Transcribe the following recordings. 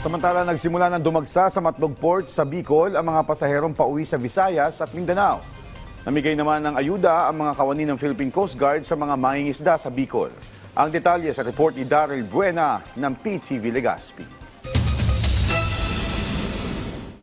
Samantala, nagsimula ng dumagsa sa Matbog Port sa Bicol ang mga pasaherong pauwi sa Visayas at Mindanao. Namigay naman ng ayuda ang mga kawani ng Philippine Coast Guard sa mga mangingisda sa Bicol. Ang detalye sa report ni Daryl Buena ng PTV Legazpi.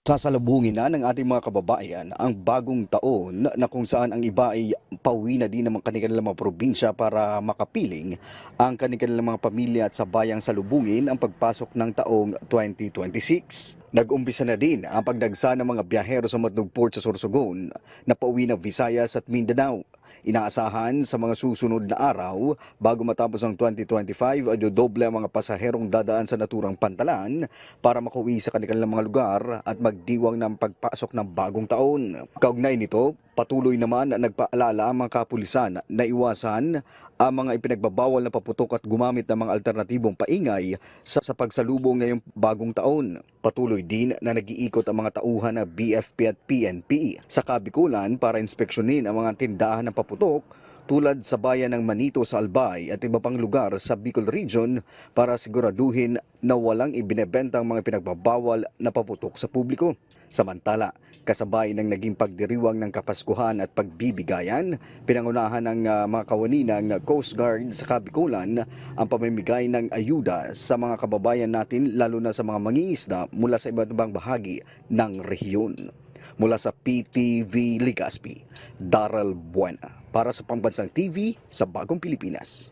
Sasalubungin na ng ating mga kababayan ang bagong taon na kung saan ang iba ay pauwi na din ng kanilang mga probinsya para makapiling ang kanilang mga pamilya at sabayang salubungin ang pagpasok ng taong 2026. Nag-umpisa na din ang pagdagsa ng mga biyahero sa Matbog Port sa Sorsogon na pauwi ng Visayas at Mindanao. Inaasahan sa mga susunod na araw bago matapos ang 2025 ay dodoble ang mga pasaherong dadaan sa naturang pantalan para makauwi sa kanilang mga lugar at magdiwang ng pagpasok ng bagong taon. Kaugnay nito, patuloy naman na nagpaalala ang mga kapulisan na iwasan ang mga ipinagbabawal na paputok at gumamit ng mga alternatibong paingay sa pagsalubong ngayong bagong taon. Patuloy din na nag-iikot ang mga tauhan ng BFP at PNP sa Kabikulan para inspeksyonin ang mga tindahan ng paputok tulad sa bayan ng Manito sa Albay at iba pang lugar sa Bicol Region para siguraduhin na walang ibinebenta ang mga pinagbabawal na paputok sa publiko. Samantala, kasabay ng naging pagdiriwang ng Kapaskuhan at pagbibigayan, pinangunahan ng mga kawani ng Coast Guard sa Kabikulan ang pamimigay ng ayuda sa mga kababayan natin lalo na sa mga mangingisda mula sa iba't ibang bahagi ng rehiyon. Mula sa PTV Legazpi, Daryl Buena para sa Pambansang TV sa Bagong Pilipinas.